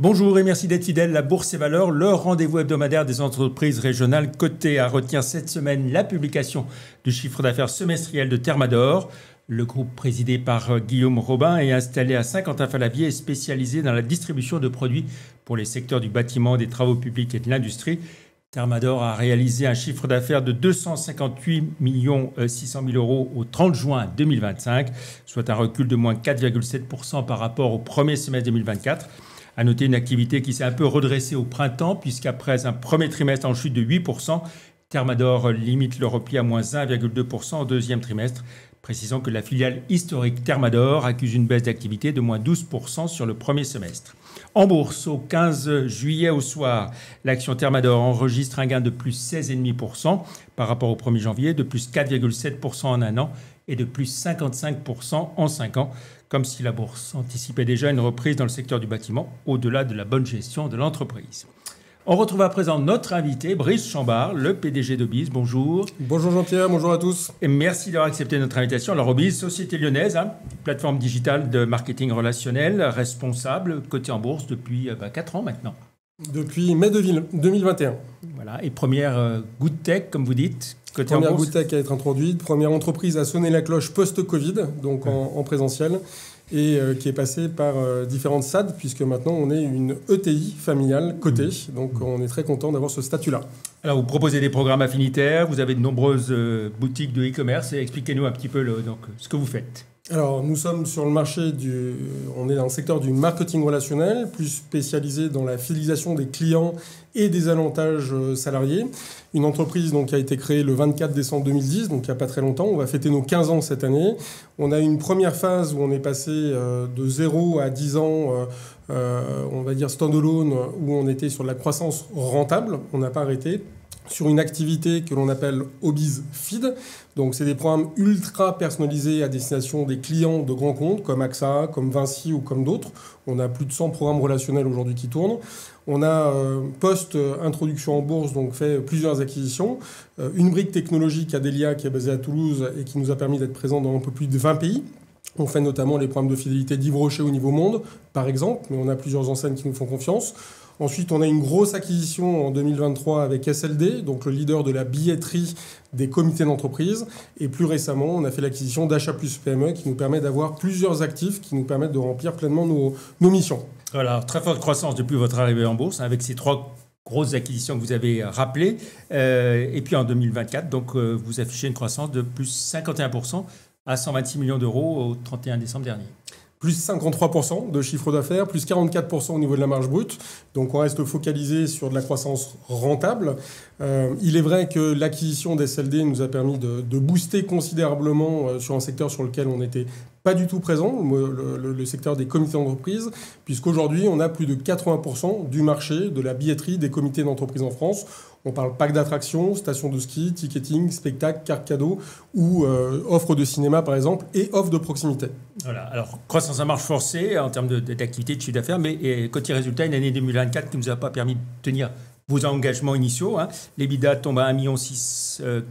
Bonjour et merci d'être fidèle. La Bourse et Valeurs, le rendez-vous hebdomadaire des entreprises régionales cotées. À retenir cette semaine la publication du chiffre d'affaires semestriel de Thermador. Le groupe présidé par Guillaume Robin est installé à Saint-Quentin-Fallavier et spécialisé dans la distribution de produits pour les secteurs du bâtiment, des travaux publics et de l'industrie. Thermador a réalisé un chiffre d'affaires de 258 600 000 euros au 30 juin 2025, soit un recul de moins 4,7% par rapport au premier semestre 2024. À noter une activité qui s'est un peu redressée au printemps, puisqu'après un premier trimestre en chute de 8%, Thermador limite le repli à moins 1,2% au deuxième trimestre. Précisons que la filiale historique Thermador accuse une baisse d'activité de moins 12% sur le premier semestre. En bourse, au 15 juillet au soir, l'action Thermador enregistre un gain de plus 16,5% par rapport au 1er janvier, de plus 4,7% en un an et de plus 55% en 5 ans, comme si la bourse anticipait déjà une reprise dans le secteur du bâtiment, au-delà de la bonne gestion de l'entreprise. On retrouve à présent notre invité, Brice Chambard, le PDG d'Obiz. Bonjour. Bonjour Jean-Pierre, bonjour à tous. Et merci d'avoir accepté notre invitation. Alors Obiz, société lyonnaise, plateforme digitale de marketing relationnel, responsable, cotée en bourse depuis 4 ans maintenant. Depuis mai 2021. Voilà, et première good tech, comme vous dites, cotée en bourse. Première good tech à être introduite, première entreprise à sonner la cloche post-Covid, donc en présentiel, et qui est passée par différentes SAD, puisque maintenant on est une ETI familiale cotée, donc on est très content d'avoir ce statut-là. Alors vous proposez des programmes affinitaires, vous avez de nombreuses boutiques de e-commerce, et expliquez-nous un petit peu ce que vous faites. Alors, nous sommes sur le marché on est dans le secteur du marketing relationnel, plus spécialisé dans la fidélisation des clients et des avantages salariés. Une entreprise donc, qui a été créée le 24 décembre 2010, donc il n'y a pas très longtemps. On va fêter nos 15 ans cette année. On a une première phase où on est passé de 0 à 10 ans, on va dire standalone, où on était sur de la croissance rentable. On n'a pas arrêté. Sur une activité que l'on appelle Obiz Feed. Donc, c'est des programmes ultra personnalisés à destination des clients de grands comptes, comme AXA, comme Vinci ou comme d'autres. On a plus de 100 programmes relationnels aujourd'hui qui tournent. On a, post-introduction en bourse, donc fait plusieurs acquisitions. Une brique technologique, Adelia, qui est basée à Toulouse et qui nous a permis d'être présent dans un peu plus de 20 pays. On fait notamment les programmes de fidélité d'Yves Rocher au niveau monde, par exemple, mais on a plusieurs enseignes qui nous font confiance. Ensuite, on a une grosse acquisition en 2023 avec SLD, donc le leader de la billetterie des comités d'entreprise. Et plus récemment, on a fait l'acquisition d'Achat Plus PME qui nous permet d'avoir plusieurs actifs qui nous permettent de remplir pleinement nos missions. Voilà, très forte croissance depuis votre arrivée en bourse, avec ces 3 grosses acquisitions que vous avez rappelées. Et puis en 2024, donc, vous affichez une croissance de plus 51% à 126 millions d'euros au 31 décembre dernier. Plus 53% de chiffre d'affaires, plus 44% au niveau de la marge brute. Donc on reste focalisé sur de la croissance rentable. Il est vrai que l'acquisition d'SLD nous a permis de booster considérablement sur un secteur sur lequel on n'était pas du tout présent, le secteur des comités d'entreprise, puisqu'aujourd'hui on a plus de 80% du marché de la billetterie des comités d'entreprise en France. On parle parc d'attractions, stations de ski, ticketing, spectacle, carte cadeau ou offre de cinéma par exemple et offre de proximité. Voilà, alors croissance à marge forcée en termes d'activité, de chiffre d'affaires, mais côté résultat, une année 2024 qui ne nous a pas permis de tenir vos engagements initiaux. L'EBITDA tombe à 1,6 million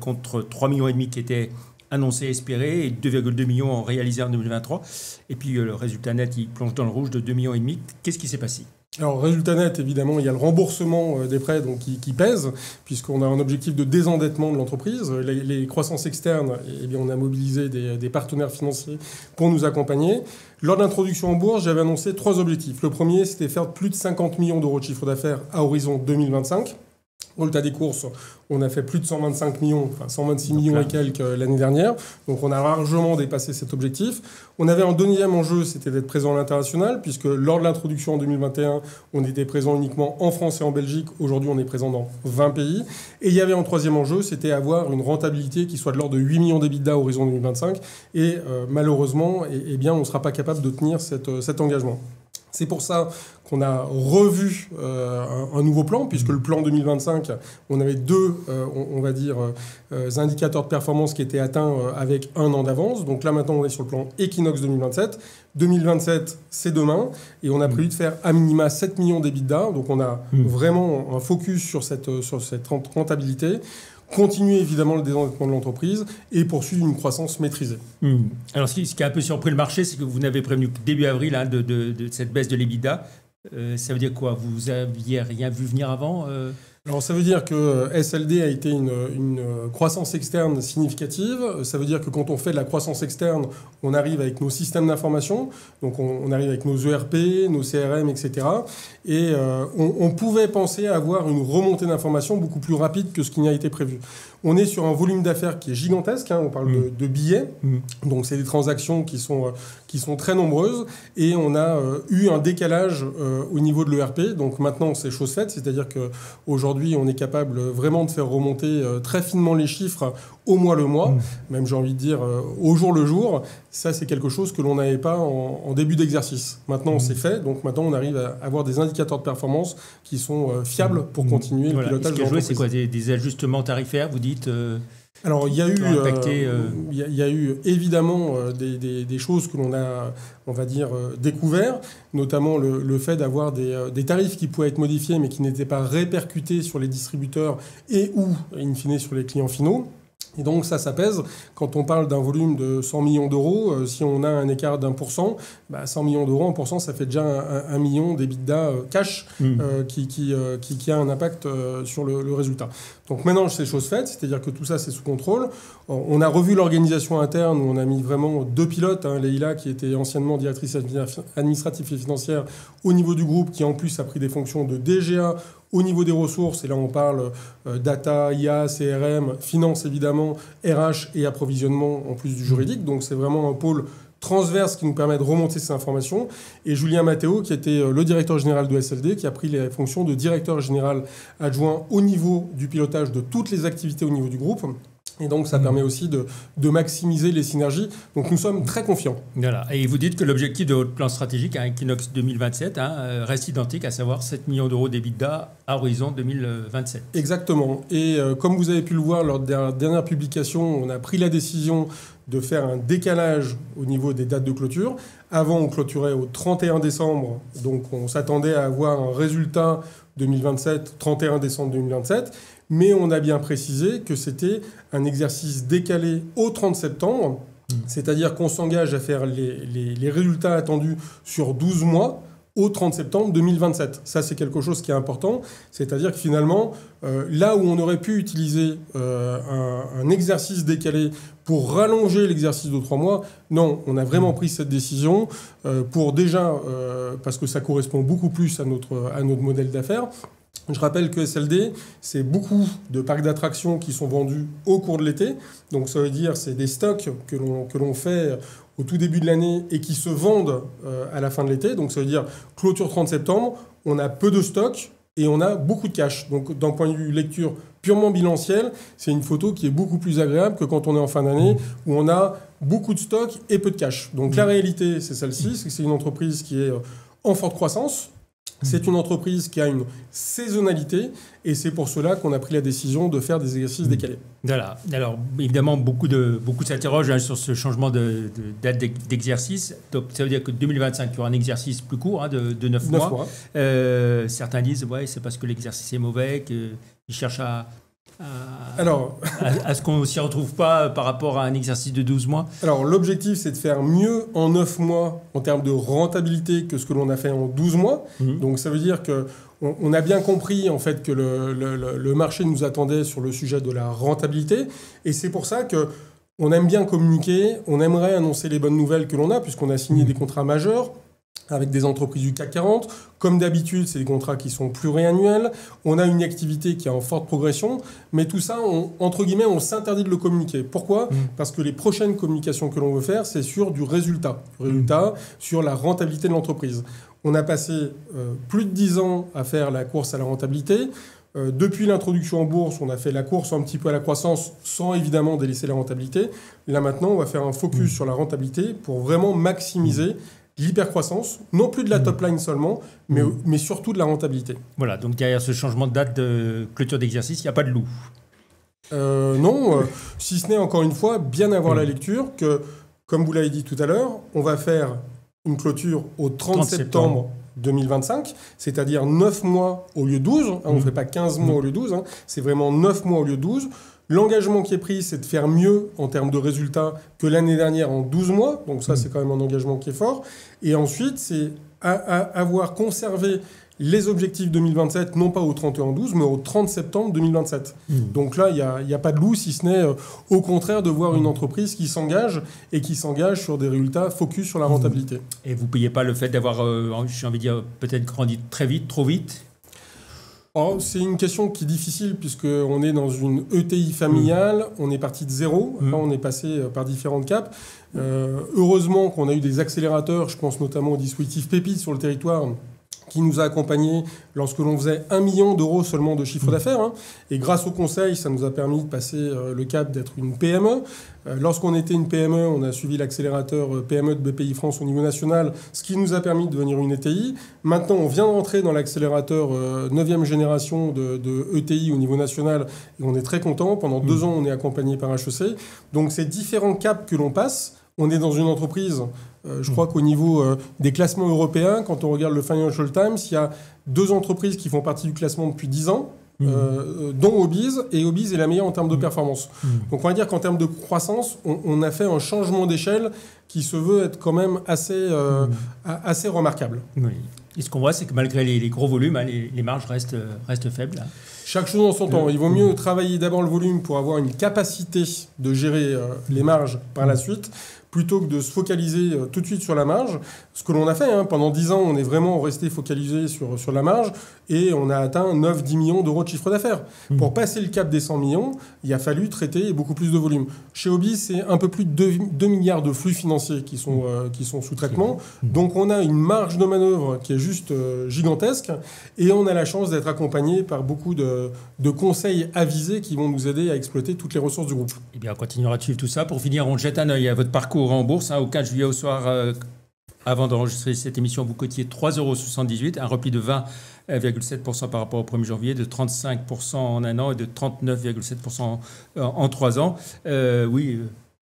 contre 3,5 millions qui étaient annoncés, espérés, et 2,2 millions réalisés en 2023. Et puis le résultat net, il plonge dans le rouge de 2,5 millions. Qu'est-ce qui s'est passé ? Alors, résultat net, évidemment, il y a le remboursement des prêts donc, qui pèse, puisqu'on a un objectif de désendettement de l'entreprise. Les croissances externes, eh bien, on a mobilisé des partenaires financiers pour nous accompagner. Lors de l'introduction en bourse, j'avais annoncé 3 objectifs. Le premier, c'était faire plus de 50 millions d'euros de chiffre d'affaires à horizon 2025. Au résultat des courses, on a fait plus de 125 millions, enfin 126 millions et quelques l'année dernière. Donc on a largement dépassé cet objectif. On avait un deuxième enjeu, c'était d'être présent à l'international, puisque lors de l'introduction en 2021, on était présent uniquement en France et en Belgique. Aujourd'hui, on est présent dans 20 pays. Et il y avait un troisième enjeu, c'était avoir une rentabilité qui soit de l'ordre de 8 millions d'EBITDA à horizon 2025. Et malheureusement, eh bien, on ne sera pas capable de tenir cet engagement. C'est pour ça qu'on a revu un nouveau plan, puisque le plan 2025, on avait 2, on va dire, indicateurs de performance qui étaient atteints avec 1 an d'avance. Donc là, maintenant, on est sur le plan Equinox 2027. 2027, c'est demain. Et on a prévu de faire à minima 7 millions d'EBITDA. Donc on a vraiment un focus sur cette rentabilité. Continuer évidemment le désendettement de l'entreprise et poursuivre une croissance maîtrisée. Alors ce qui a un peu surpris le marché, c'est que vous n'avez prévenu début avril de cette baisse de l'EBITDA. Ça veut dire quoi? Vous aviez rien vu venir avant Alors ça veut dire que SLD a été une croissance externe significative. Ça veut dire que quand on fait de la croissance externe, on arrive avec nos systèmes d'information, donc on arrive avec nos ERP, nos CRM, etc. Et on pouvait penser avoir une remontée d'informations beaucoup plus rapide que ce qui n'a été prévu. On est sur un volume d'affaires qui est gigantesque, hein, on parle de billets, donc c'est des transactions qui sont très nombreuses, et on a eu un décalage au niveau de l'ERP, donc maintenant c'est chose faite, c'est-à-dire qu'aujourd'hui on est capable vraiment de faire remonter très finement les chiffres au mois le mois, même j'ai envie de dire au jour le jour. Ça c'est quelque chose que l'on n'avait pas en début d'exercice. Maintenant c'est fait, donc maintenant on arrive à avoir des indicateurs de performance qui sont fiables pour continuer le pilotage de l'entreprise. C'est quoi, des ajustements tarifaires, vous dites Alors, il y a eu évidemment des choses que l'on a, on va dire, découvert, notamment le fait d'avoir des tarifs qui pouvaient être modifiés mais qui n'étaient pas répercutés sur les distributeurs et ou, in fine, sur les clients finaux. Et donc ça pèse. Quand on parle d'un volume de 100 millions d'euros, si on a un écart d'1%, 100 millions d'euros, 1%, ça fait déjà 1 million d'EBITDA cash qui a un impact sur le résultat. Donc maintenant, c'est chose faite, c'est-à-dire que tout ça, c'est sous contrôle. On a revu l'organisation interne, où on a mis vraiment 2 pilotes, hein, Leïla, qui était anciennement directrice administrative et financière au niveau du groupe, qui en plus a pris des fonctions de DGA au niveau des ressources, et là on parle data, IA, CRM, finance évidemment, RH et approvisionnement en plus du juridique. Donc c'est vraiment un pôle transverse qui nous permet de remonter ces informations. Et Julien Matteo, qui était le directeur général de SLD, qui a pris les fonctions de directeur général adjoint au niveau du pilotage de toutes les activités au niveau du groupe. Et donc, ça permet aussi de maximiser les synergies. Donc, nous sommes très confiants. Voilà. Et vous dites que l'objectif de votre plan stratégique à Equinox 2027 reste identique, à savoir 7 millions d'euros d'EBITDA à horizon 2027. Exactement. Et comme vous avez pu le voir lors de la dernière publication, on a pris la décision de faire un décalage au niveau des dates de clôture. Avant, on clôturait au 31 décembre. Donc, on s'attendait à avoir un résultat 2027, 31 décembre 2027. Mais on a bien précisé que c'était un exercice décalé au 30 septembre, c'est-à-dire qu'on s'engage à faire les résultats attendus sur 12 mois au 30 septembre 2027. Ça, c'est quelque chose qui est important, c'est-à-dire que finalement, là où on aurait pu utiliser un exercice décalé pour rallonger l'exercice de 3 mois, non, on a vraiment pris cette décision pour déjà, parce que ça correspond beaucoup plus à notre modèle d'affaires. Je rappelle que SLD, c'est beaucoup de parcs d'attractions qui sont vendus au cours de l'été. Donc ça veut dire c'est des stocks que l'on fait au tout début de l'année et qui se vendent à la fin de l'été. Donc ça veut dire clôture 30 septembre, on a peu de stocks et on a beaucoup de cash. Donc d'un point de vue lecture purement bilancielle, c'est une photo qui est beaucoup plus agréable que quand on est en fin d'année où on a beaucoup de stocks et peu de cash. Donc la réalité, c'est celle-ci, c'est que c'est une entreprise qui est en forte croissance. C'est une entreprise qui a une saisonnalité et c'est pour cela qu'on a pris la décision de faire des exercices décalés. Voilà. Alors, évidemment, beaucoup s'interrogent sur ce changement de date d'exercice. Donc, ça veut dire que 2025, il y aura un exercice plus court de 9 mois. Certains disent c'est parce que l'exercice est mauvais, qu'ils cherchent à ce qu'on ne s'y retrouve pas par rapport à un exercice de 12 mois. Alors, l'objectif, c'est de faire mieux en 9 mois en termes de rentabilité que ce que l'on a fait en 12 mois. Donc, ça veut dire qu'on a bien compris en fait, que le marché nous attendait sur le sujet de la rentabilité. Et c'est pour ça qu'on aime bien communiquer, on aimerait annoncer les bonnes nouvelles que l'on a, puisqu'on a signé des contrats majeurs avec des entreprises du CAC 40. Comme d'habitude, c'est des contrats qui sont pluriannuels. On a une activité qui est en forte progression. Mais tout ça, entre guillemets, on s'interdit de le communiquer. Pourquoi ? Parce que les prochaines communications que l'on veut faire, c'est sur du résultat. Sur la rentabilité de l'entreprise. On a passé plus de 10 ans à faire la course à la rentabilité. Depuis l'introduction en bourse, on a fait la course un petit peu à la croissance sans évidemment délaisser la rentabilité. Là, maintenant, on va faire un focus sur la rentabilité pour vraiment maximiser l'hypercroissance, non plus de la top line seulement, mais surtout de la rentabilité. Voilà, donc derrière ce changement de date de clôture d'exercice, il n'y a pas de loup. Non, si ce n'est encore une fois, bien avoir la lecture que, comme vous l'avez dit tout à l'heure, on va faire une clôture au 30 septembre 2025, c'est-à-dire 9 mois au lieu de 12. On ne fait pas 15 mois au lieu de 12, c'est vraiment 9 mois au lieu de 12. L'engagement qui est pris, c'est de faire mieux en termes de résultats que l'année dernière en 12 mois. Donc ça, c'est quand même un engagement qui est fort. Et ensuite, c'est avoir conservé les objectifs 2027, non pas au 31-12, mais au 30 septembre 2027. Donc là, il n'y a pas de loup, si ce n'est au contraire de voir une entreprise qui s'engage et qui s'engage sur des résultats focus sur la rentabilité. Et vous ne payez pas le fait d'avoir, j'ai envie de dire, peut-être grandi très vite, trop vite? C'est une question qui est difficile puisqu'on est dans une ETI familiale, on est parti de zéro, là, on est passé par différentes capes. Heureusement qu'on a eu des accélérateurs, je pense notamment au dispositif Pépite sur le territoire, qui nous a accompagnés lorsque l'on faisait 1 million d'euros seulement de chiffre d'affaires. Et grâce au conseil, ça nous a permis de passer le cap d'être une PME. Lorsqu'on était une PME, on a suivi l'accélérateur PME de BPI France au niveau national, ce qui nous a permis de devenir une ETI. Maintenant, on vient de rentrer dans l'accélérateur 9e génération de ETI au niveau national et on est très content. Pendant 2 ans, on est accompagné par HEC. Donc, ces différents caps que l'on passe, on est dans une entreprise, je crois qu'au niveau des classements européens, quand on regarde le Financial Times, il y a 2 entreprises qui font partie du classement depuis 10 ans, dont Obiz, et Obiz est la meilleure en termes de performance. Donc on va dire qu'en termes de croissance, on a fait un changement d'échelle qui se veut être quand même assez remarquable. Oui. Et ce qu'on voit, c'est que malgré les gros volumes, les marges restent faibles. Chaque chose en son temps. Il vaut mieux travailler d'abord le volume pour avoir une capacité de gérer les marges par la suite, plutôt que de se focaliser tout de suite sur la marge. Ce que l'on a fait, pendant 10 ans, on est vraiment resté focalisé sur la marge et on a atteint 9-10 millions d'euros de chiffre d'affaires. Pour passer le cap des 100 millions, il a fallu traiter beaucoup plus de volume. Chez Obiz, c'est un peu plus de 2 milliards de flux financiers qui sont sous traitement. Donc on a une marge de manœuvre qui est juste gigantesque et on a la chance d'être accompagné par beaucoup de conseils avisés qui vont nous aider à exploiter toutes les ressources du groupe. Eh bien, on continuera de suivre tout ça. Pour finir, on jette un œil à votre parcours en bourse. Au 15 juillet au soir, avant d'enregistrer cette émission, vous cotiez 3,78 €, un repli de 20,7% par rapport au 1er janvier, de 35% en un an et de 39,7% en 3 ans. Oui,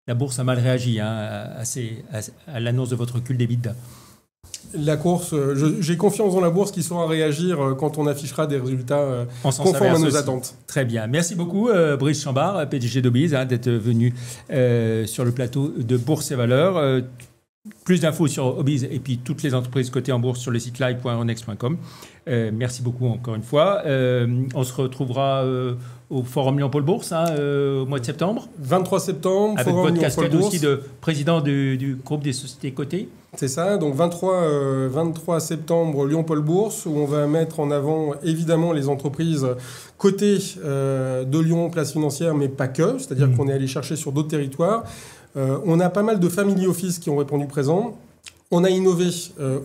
la bourse a mal réagi à l'annonce de votre recul d'EBITDA. La course, j'ai confiance dans la bourse qui saura réagir quand on affichera des résultats conformes à nos attentes. Très bien. Merci beaucoup, Brice Chambard, PDG d'Obiz, d'être venu sur le plateau de Bourse et Valeurs. Plus d'infos sur Obiz et puis toutes les entreprises cotées en bourse sur le site live.euronext.com. Merci beaucoup encore une fois. On se retrouvera au Forum Lyon-Paul Bourse au mois de septembre. 23 septembre, avec Forum votre casquette Lyon-Paul aussi de président du groupe des sociétés cotées. C'est ça, donc 23 septembre, Lyon-Paul Bourse, où on va mettre en avant évidemment les entreprises cotées de Lyon, place financière, mais pas que, c'est-à-dire qu'on est allé chercher sur d'autres territoires. On a pas mal de family office qui ont répondu présent. On a innové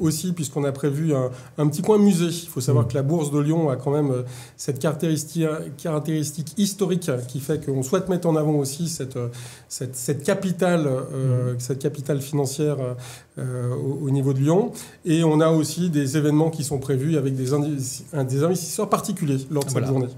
aussi puisqu'on a prévu un petit coin musée. Il faut savoir que la Bourse de Lyon a quand même cette caractéristique historique qui fait qu'on souhaite mettre en avant aussi cette capitale financière au niveau de Lyon. Et on a aussi des événements qui sont prévus avec des investisseurs particuliers lors de cette journée.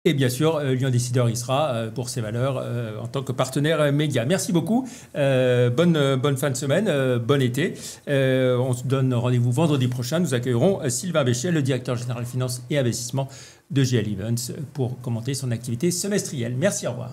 Et bien sûr, Lyon Décideur y sera, Bourse et Valeurs, en tant que partenaire média. Merci beaucoup. Bonne fin de semaine, bon été. On se donne rendez-vous vendredi prochain. Nous accueillerons Sylvain Béchet, le directeur général finance et investissement de GL Events, pour commenter son activité semestrielle. Merci, au revoir.